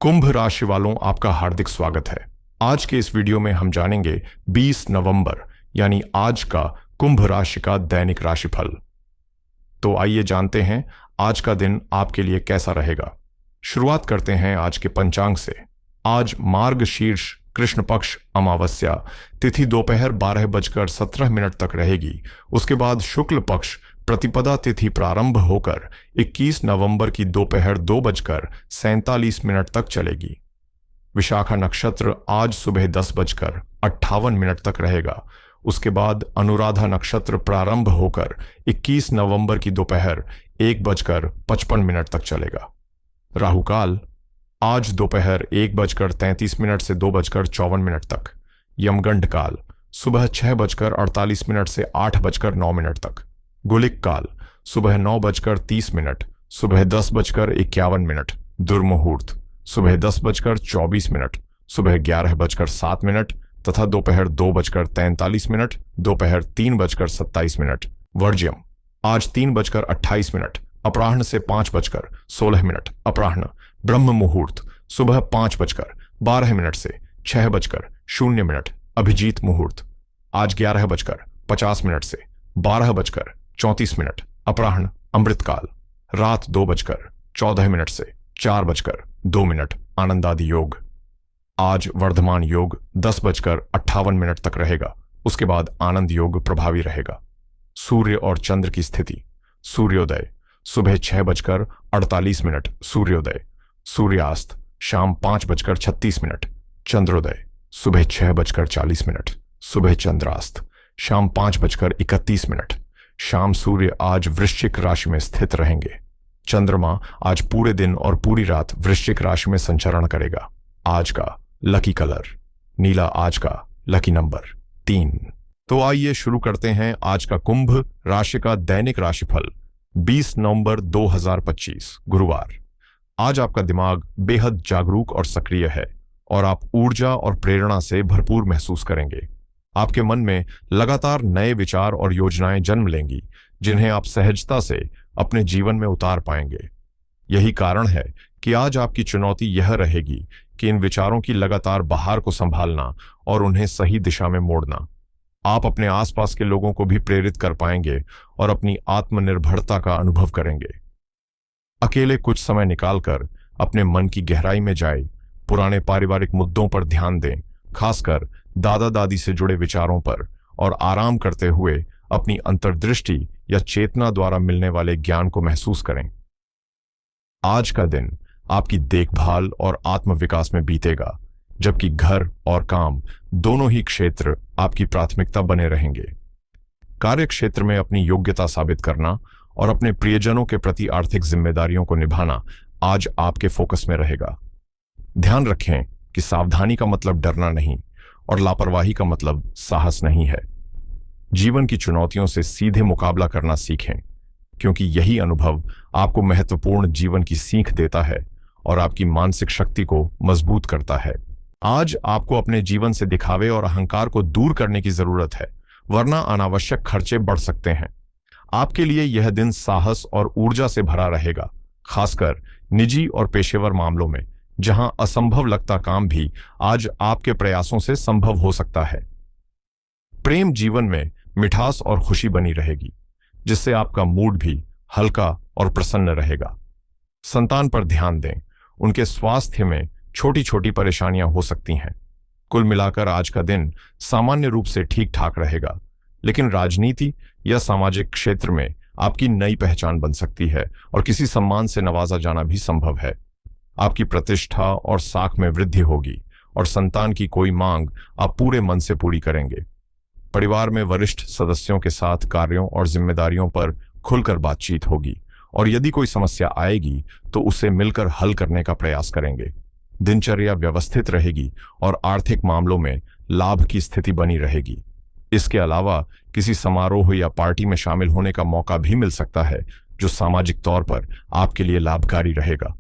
कुंभ राशि वालों, आपका हार्दिक स्वागत है। आज के इस वीडियो में हम जानेंगे 20 नवंबर यानी आज का कुंभ राशि का दैनिक राशिफल। तो आइए जानते हैं आज का दिन आपके लिए कैसा रहेगा। शुरुआत करते हैं आज के पंचांग से। आज मार्गशीर्ष कृष्ण पक्ष अमावस्या तिथि दोपहर 12:17 तक रहेगी। उसके बाद शुक्ल पक्ष प्रतिपदा तिथि प्रारंभ होकर 21 नवंबर की दोपहर 2:47 तक चलेगी। विशाखा नक्षत्र आज सुबह 10:58 तक रहेगा। उसके बाद अनुराधा नक्षत्र प्रारंभ होकर 21 नवंबर की दोपहर 1:55 तक चलेगा। राहुकाल आज दोपहर 1:33 से 2:54 तक। यमगंड काल सुबह 6:48 से 8:09 तक। गुलिक काल सुबह 9:30, सुबह 10:51। दुर्मुहूर्त सुबह 10:24, सुबह 11:07 तथा दोपहर 2:43, दोपहर 3:27। वर्ज्यम आज 3:28, अपराह्न से 5:16 अपराह्न। ब्रह्म मुहूर्त सुबह 5:12 से 6:00 अभिजीत मुहूर्त आज 11:50 से 12:34 अपराह्न। अमृतकाल रात 2:14 से 4:02 आनंदादि योग। आज वर्धमान योग 10:58 तक रहेगा। उसके बाद आनंद योग प्रभावी रहेगा। सूर्य और चंद्र की स्थिति। सूर्योदय सुबह 6:48 सूर्योदय। सूर्यास्त शाम 5:36। चंद्रोदय सुबह 6:40, सुबह चंद्रास्त शाम 5:31। शाम सूर्य आज वृश्चिक राशि में स्थित रहेंगे। चंद्रमा आज पूरे दिन और पूरी रात वृश्चिक राशि में संचरण करेगा। आज का लकी कलर नीला, आज का लकी नंबर 3। तो आइए शुरू करते हैं आज का कुंभ राशि का दैनिक राशिफल 20 नवंबर 2025 गुरुवार। आज आपका दिमाग बेहद जागरूक और सक्रिय है और आप ऊर्जा और प्रेरणा से भरपूर महसूस करेंगे। आपके मन में लगातार नए विचार और योजनाएं जन्म लेंगी, जिन्हें आप सहजता से अपने जीवन में उतार पाएंगे। यही कारण है कि आज आपकी चुनौती यह रहेगी कि इन विचारों की लगातार बहार को संभालना और उन्हें सही दिशा में मोड़ना। आप अपने आसपास के लोगों को भी प्रेरित कर पाएंगे और अपनी आत्मनिर्भरता का अनुभव करेंगे। अकेले कुछ समय निकालकर अपने मन की गहराई में जाए, पुराने पारिवारिक मुद्दों पर ध्यान दें, खासकर दादा दादी से जुड़े विचारों पर, और आराम करते हुए अपनी अंतर्दृष्टि या चेतना द्वारा मिलने वाले ज्ञान को महसूस करें। आज का दिन आपकी देखभाल और आत्मविकास में बीतेगा, जबकि घर और काम दोनों ही क्षेत्र आपकी प्राथमिकता बने रहेंगे। कार्य क्षेत्र में अपनी योग्यता साबित करना और अपने प्रियजनों के प्रति आर्थिक जिम्मेदारियों को निभाना आज आपके फोकस में रहेगा। ध्यान रखें कि सावधानी का मतलब डरना नहीं और लापरवाही का मतलब साहस नहीं है। जीवन की चुनौतियों से सीधे मुकाबला करना सीखें, क्योंकि यही अनुभव आपको महत्वपूर्ण जीवन की सीख देता है और आपकी मानसिक शक्ति को मजबूत करता है। आज आपको अपने जीवन से दिखावे और अहंकार को दूर करने की जरूरत है, वरना अनावश्यक खर्चे बढ़ सकते हैं। आपके लिए यह दिन साहस और ऊर्जा से भरा रहेगा, खासकर निजी और पेशेवर मामलों में, जहां असंभव लगता काम भी आज आपके प्रयासों से संभव हो सकता है। प्रेम जीवन में मिठास और खुशी बनी रहेगी, जिससे आपका मूड भी हल्का और प्रसन्न रहेगा। संतान पर ध्यान दें, उनके स्वास्थ्य में छोटी छोटी परेशानियां हो सकती हैं। कुल मिलाकर आज का दिन सामान्य रूप से ठीक ठाक रहेगा, लेकिन राजनीति या सामाजिक क्षेत्र में आपकी नई पहचान बन सकती है और किसी सम्मान से नवाजा जाना भी संभव है। आपकी प्रतिष्ठा और साख में वृद्धि होगी और संतान की कोई मांग आप पूरे मन से पूरी करेंगे। परिवार में वरिष्ठ सदस्यों के साथ कार्यों और जिम्मेदारियों पर खुलकर बातचीत होगी और यदि कोई समस्या आएगी तो उसे मिलकर हल करने का प्रयास करेंगे। दिनचर्या व्यवस्थित रहेगी और आर्थिक मामलों में लाभ की स्थिति बनी रहेगी। इसके अलावा किसी समारोह या पार्टी में शामिल होने का मौका भी मिल सकता है, जो सामाजिक तौर पर आपके लिए लाभकारी रहेगा।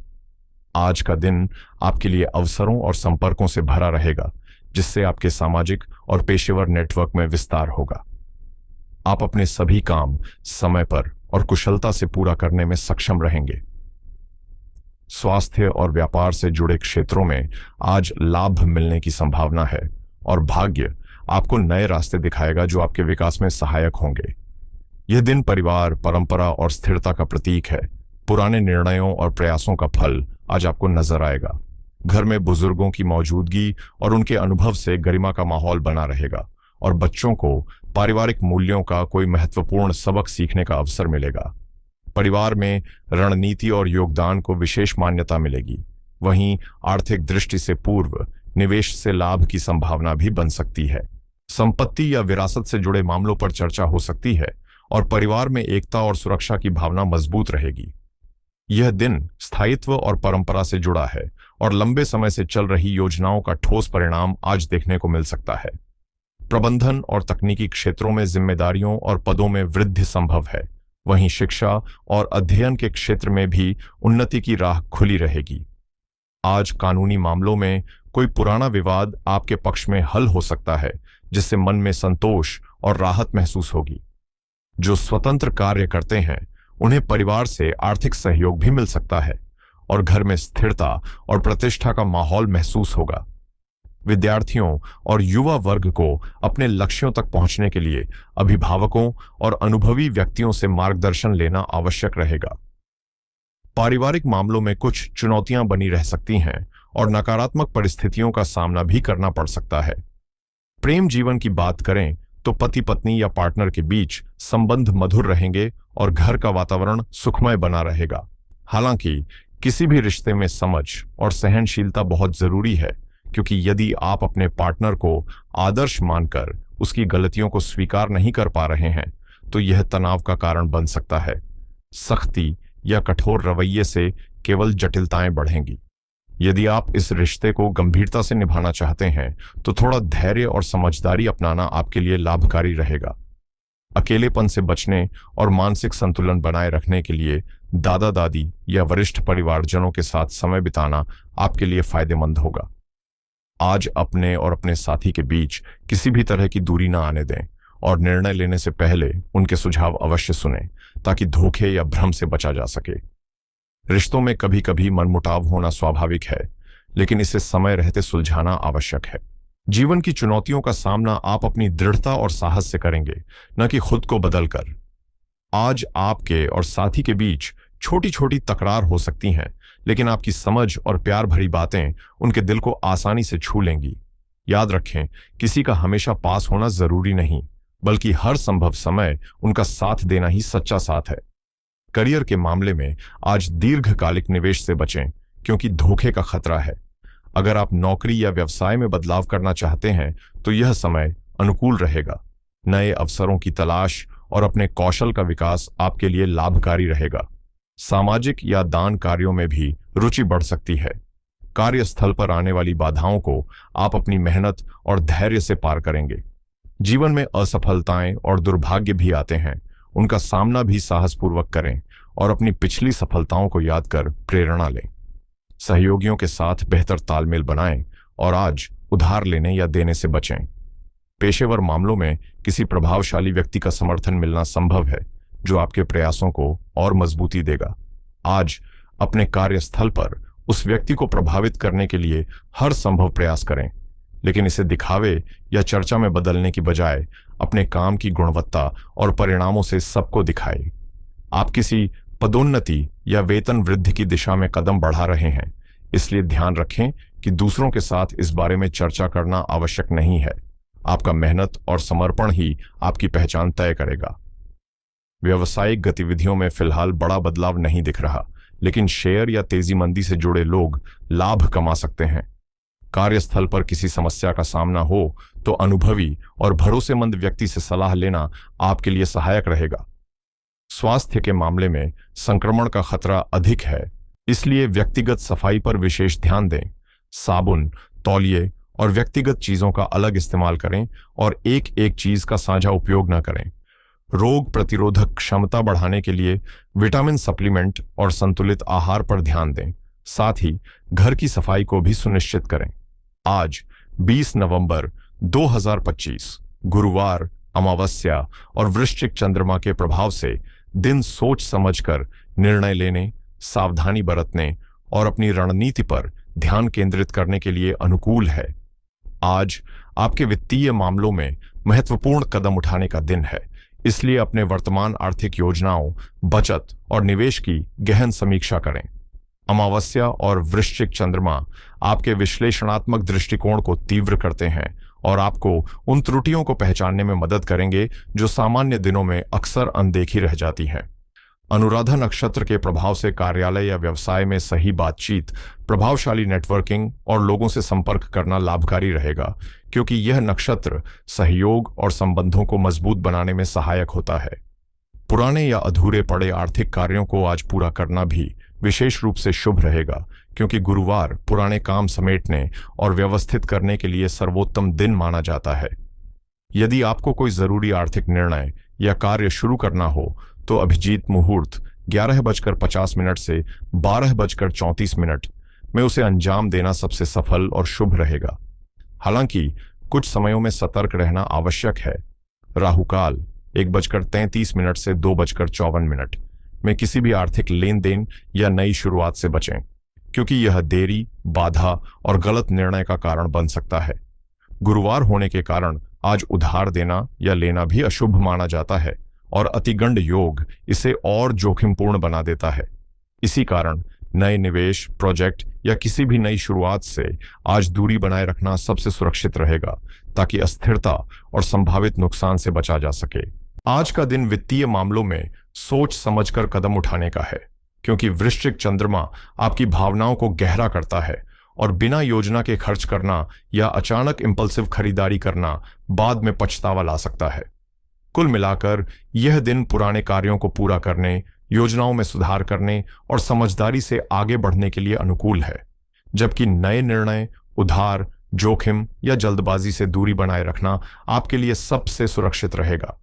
आज का दिन आपके लिए अवसरों और संपर्कों से भरा रहेगा, जिससे आपके सामाजिक और पेशेवर नेटवर्क में विस्तार होगा। आप अपने सभी काम समय पर और कुशलता से पूरा करने में सक्षम रहेंगे। स्वास्थ्य और व्यापार से जुड़े क्षेत्रों में आज लाभ मिलने की संभावना है और भाग्य आपको नए रास्ते दिखाएगा जो आपके विकास में सहायक होंगे। यह दिन परिवार, परंपरा और स्थिरता का प्रतीक है। पुराने निर्णयों और प्रयासों का फल आज आपको नजर आएगा। घर में बुजुर्गों की मौजूदगी और उनके अनुभव से गरिमा का माहौल बना रहेगा और बच्चों को पारिवारिक मूल्यों का कोई महत्वपूर्ण सबक सीखने का अवसर मिलेगा। परिवार में रणनीति और योगदान को विशेष मान्यता मिलेगी। वहीं आर्थिक दृष्टि से पूर्व निवेश से लाभ की संभावना भी बन सकती है। संपत्ति या विरासत से जुड़े मामलों पर चर्चा हो सकती है और परिवार में एकता और सुरक्षा की भावना मजबूत रहेगी। यह दिन स्थायित्व और परंपरा से जुड़ा है और लंबे समय से चल रही योजनाओं का ठोस परिणाम आज देखने को मिल सकता है। प्रबंधन और तकनीकी क्षेत्रों में जिम्मेदारियों और पदों में वृद्धि संभव है। वहीं शिक्षा और अध्ययन के क्षेत्र में भी उन्नति की राह खुली रहेगी। आज कानूनी मामलों में कोई पुराना विवाद आपके पक्ष में हल हो सकता है, जिससे मन में संतोष और राहत महसूस होगी। जो स्वतंत्र कार्य करते हैं उन्हें परिवार से आर्थिक सहयोग भी मिल सकता है और घर में स्थिरता और प्रतिष्ठा का माहौल महसूस होगा। विद्यार्थियों और युवा वर्ग को अपने लक्ष्यों तक पहुंचने के लिए अभिभावकों और अनुभवी व्यक्तियों से मार्गदर्शन लेना आवश्यक रहेगा। पारिवारिक मामलों में कुछ चुनौतियां बनी रह सकती हैं और नकारात्मक परिस्थितियों का सामना भी करना पड़ सकता है। प्रेम जीवन की बात करें तो पति पत्नी या पार्टनर के बीच संबंध मधुर रहेंगे और घर का वातावरण सुखमय बना रहेगा। हालांकि किसी भी रिश्ते में समझ और सहनशीलता बहुत जरूरी है, क्योंकि यदि आप अपने पार्टनर को आदर्श मानकर उसकी गलतियों को स्वीकार नहीं कर पा रहे हैं तो यह तनाव का कारण बन सकता है। सख्ती या कठोर रवैये से केवल जटिलताएं बढ़ेंगी। यदि आप इस रिश्ते को गंभीरता से निभाना चाहते हैं तो थोड़ा धैर्य और समझदारी अपनाना आपके लिए लाभकारी रहेगा। अकेलेपन से बचने और मानसिक संतुलन बनाए रखने के लिए दादा दादी या वरिष्ठ परिवारजनों के साथ समय बिताना आपके लिए फायदेमंद होगा। आज अपने और अपने साथी के बीच किसी भी तरह की दूरी न आने दें और निर्णय लेने से पहले उनके सुझाव अवश्य सुनें, ताकि धोखे या भ्रम से बचा जा सके। रिश्तों में कभी कभी मनमुटाव होना स्वाभाविक है, लेकिन इसे समय रहते सुलझाना आवश्यक है। जीवन की चुनौतियों का सामना आप अपनी दृढ़ता और साहस से करेंगे, न कि खुद को बदलकर। आज आपके और साथी के बीच छोटी छोटी तकरार हो सकती हैं, लेकिन आपकी समझ और प्यार भरी बातें उनके दिल को आसानी से छू लेंगी। याद रखें, किसी का हमेशा पास होना जरूरी नहीं, बल्कि हर संभव समय उनका साथ देना ही सच्चा साथ है। करियर के मामले में आज दीर्घकालिक निवेश से बचें, क्योंकि धोखे का खतरा है। अगर आप नौकरी या व्यवसाय में बदलाव करना चाहते हैं तो यह समय अनुकूल रहेगा। नए अवसरों की तलाश और अपने कौशल का विकास आपके लिए लाभकारी रहेगा। सामाजिक या दान कार्यों में भी रुचि बढ़ सकती है। कार्यस्थल पर आने वाली बाधाओं को आप अपनी मेहनत और धैर्य से पार करेंगे। जीवन में असफलताएं और दुर्भाग्य भी आते हैं, उनका सामना भी साहसपूर्वक करें और अपनी पिछली सफलताओं को याद कर प्रेरणा लें। सहयोगियों के साथ बेहतर तालमेल बनाएं और आज उधार लेने या देने से बचें। पेशेवर मामलों में किसी प्रभावशाली व्यक्ति का समर्थन मिलना संभव है, जो आपके प्रयासों को और मजबूती देगा। आज अपने कार्यस्थल पर उस व्यक्ति को प्रभावित करने के लिए हर संभव प्रयास करें, लेकिन इसे दिखावे या चर्चा में बदलने की बजाय अपने काम की गुणवत्ता और परिणामों से सबको दिखाएं। आप किसी पदोन्नति या वेतन वृद्धि की दिशा में कदम बढ़ा रहे हैं, इसलिए ध्यान रखें कि दूसरों के साथ इस बारे में चर्चा करना आवश्यक नहीं है। आपका मेहनत और समर्पण ही आपकी पहचान तय करेगा। व्यावसायिक गतिविधियों में फिलहाल बड़ा बदलाव नहीं दिख रहा, लेकिन शेयर या तेजी मंदी से जुड़े लोग लाभ कमा सकते हैं। कार्यस्थल पर किसी समस्या का सामना हो तो अनुभवी और भरोसेमंद व्यक्ति से सलाह लेना आपके लिए सहायक रहेगा। स्वास्थ्य के मामले में संक्रमण का खतरा अधिक है, इसलिए व्यक्तिगत सफाई पर विशेष ध्यान दें। साबुन, तौलिए और व्यक्तिगत चीजों का अलग इस्तेमाल करें और एक एक चीज का साझा उपयोग न करें। रोग प्रतिरोधक क्षमता बढ़ाने के लिए विटामिन सप्लीमेंट और संतुलित आहार पर ध्यान दें। साथ ही घर की सफाई को भी सुनिश्चित करें। आज 20 नवंबर 2025 गुरुवार, अमावस्या और वृश्चिक चंद्रमा के प्रभाव से दिन सोच समझकर निर्णय लेने, सावधानी बरतने और अपनी रणनीति पर ध्यान केंद्रित करने के लिए अनुकूल है। आज आपके वित्तीय मामलों में महत्वपूर्ण कदम उठाने का दिन है, इसलिए अपने वर्तमान आर्थिक योजनाओं, बचत और निवेश की गहन समीक्षा करें। अमावस्या और वृश्चिक चंद्रमा आपके विश्लेषणात्मक दृष्टिकोण को तीव्र करते हैं और आपको उन त्रुटियों को पहचानने में मदद करेंगे जो सामान्य दिनों में अक्सर अनदेखी रह जाती हैं। अनुराधा नक्षत्र के प्रभाव से कार्यालय या व्यवसाय में सही बातचीत, प्रभावशाली नेटवर्किंग और लोगों से संपर्क करना लाभकारी रहेगा, क्योंकि यह नक्षत्र सहयोग और संबंधों को मजबूत बनाने में सहायक होता है। पुराने या अधूरे पड़े आर्थिक कार्यों को आज पूरा करना भी विशेष रूप से शुभ रहेगा, क्योंकि गुरुवार पुराने काम समेटने और व्यवस्थित करने के लिए सर्वोत्तम दिन माना जाता है। यदि आपको कोई जरूरी आर्थिक निर्णय या कार्य शुरू करना हो तो अभिजीत मुहूर्त 11:50 से 12:34 में उसे अंजाम देना सबसे सफल और शुभ रहेगा। हालांकि कुछ समयों में सतर्क रहना आवश्यक है। राहुकाल 1:33 से 2:54 में किसी भी आर्थिक लेन देन या नई शुरुआत से बचें, क्योंकि यह देरी, बाधा और गलत निर्णय का कारण बन सकता है। गुरुवार होने के कारण आज उधार देना या लेना भी अशुभ माना जाता है और अतिगंड योग इसे और जोखिमपूर्ण बना देता है। इसी कारण नए निवेश, प्रोजेक्ट या किसी भी नई शुरुआत से आज दूरी बनाए रखना सबसे सुरक्षित रहेगा, ताकि अस्थिरता और संभावित नुकसान से बचा जा सके। आज का दिन वित्तीय मामलों में सोच समझकर कदम उठाने का है, क्योंकि वृश्चिक चंद्रमा आपकी भावनाओं को गहरा करता है और बिना योजना के खर्च करना या अचानक इंपल्सिव खरीदारी करना बाद में पछतावा ला सकता है। कुल मिलाकर यह दिन पुराने कार्यों को पूरा करने, योजनाओं में सुधार करने और समझदारी से आगे बढ़ने के लिए अनुकूल है, जबकि नए निर्णय, उधार, जोखिम या जल्दबाजी से दूरी बनाए रखना आपके लिए सबसे सुरक्षित रहेगा।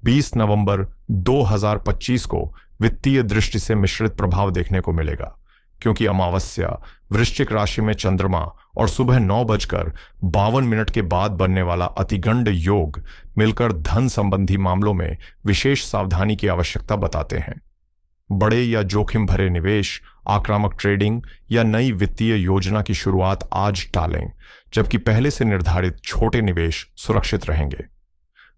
20 नवंबर 2025 को वित्तीय दृष्टि से मिश्रित प्रभाव देखने को मिलेगा, क्योंकि अमावस्या वृश्चिक राशि में चंद्रमा और सुबह 9:52 के बाद बनने वाला अतिगंड योग मिलकर धन संबंधी मामलों में विशेष सावधानी की आवश्यकता बताते हैं। बड़े या जोखिम भरे निवेश, आक्रामक ट्रेडिंग या नई वित्तीय योजना की शुरुआत आज टालें, जबकि पहले से निर्धारित छोटे निवेश सुरक्षित रहेंगे।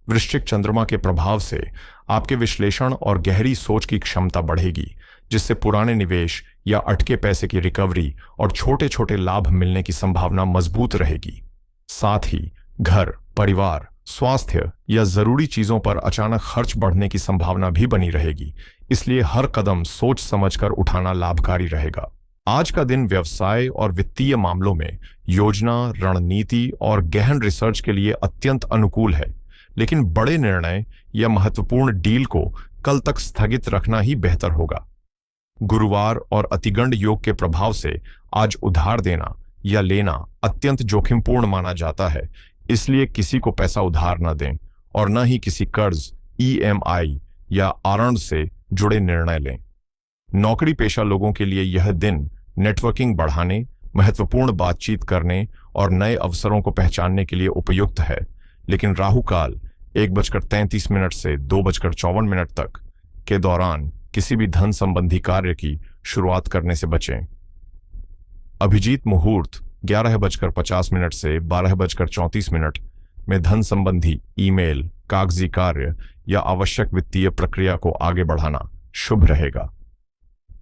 वृश्चिक चंद्रमा के प्रभाव से आपके विश्लेषण और गहरी सोच की क्षमता बढ़ेगी, जिससे पुराने निवेश या अटके पैसे की रिकवरी और छोटे छोटे लाभ मिलने की संभावना मजबूत रहेगी। साथ ही घर, परिवार, स्वास्थ्य या जरूरी चीजों पर अचानक खर्च बढ़ने की संभावना भी बनी रहेगी, इसलिए हर कदम सोच समझकर उठाना लाभकारी रहेगा। आज का दिन व्यवसाय और वित्तीय मामलों में योजना, रणनीति और गहन रिसर्च के लिए अत्यंत अनुकूल है, लेकिन बड़े निर्णय या महत्वपूर्ण डील को कल तक स्थगित रखना ही बेहतर होगा। गुरुवार और अतिगंड योग के प्रभाव से आज उधार देना या लेना अत्यंत जोखिमपूर्ण माना जाता है, इसलिए किसी को पैसा उधार न दें और न ही किसी कर्ज, EMI या आरण से जुड़े निर्णय लें। नौकरी पेशा लोगों के लिए यह दिन नेटवर्किंग बढ़ाने, महत्वपूर्ण बातचीत करने और नए अवसरों को पहचानने के लिए उपयुक्त है, लेकिन राहुकाल 1:33 से 2:54 तक के दौरान किसी भी धन संबंधी कार्य की शुरुआत करने से बचें। अभिजीत मुहूर्त 11:50 से 12:34 में धन संबंधी ईमेल, कागजी कार्य या आवश्यक वित्तीय प्रक्रिया को आगे बढ़ाना शुभ रहेगा।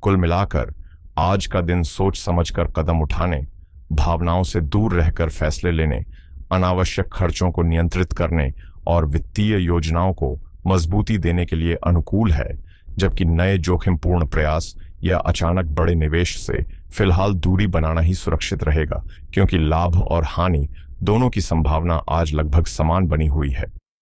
कुल मिलाकर आज का दिन सोच समझकर कदम उठाने, भावनाओं से दूर रहकर फैसले लेने, अनावश्यक खर्चों को नियंत्रित करने और वित्तीय योजनाओं को मजबूती देने के लिए अनुकूल है, जबकि नए जोखिमपूर्ण प्रयास या अचानक बड़े निवेश से फिलहाल दूरी बनाना ही सुरक्षित रहेगा, क्योंकि लाभ और हानि दोनों की संभावना आज लगभग समान बनी हुई है।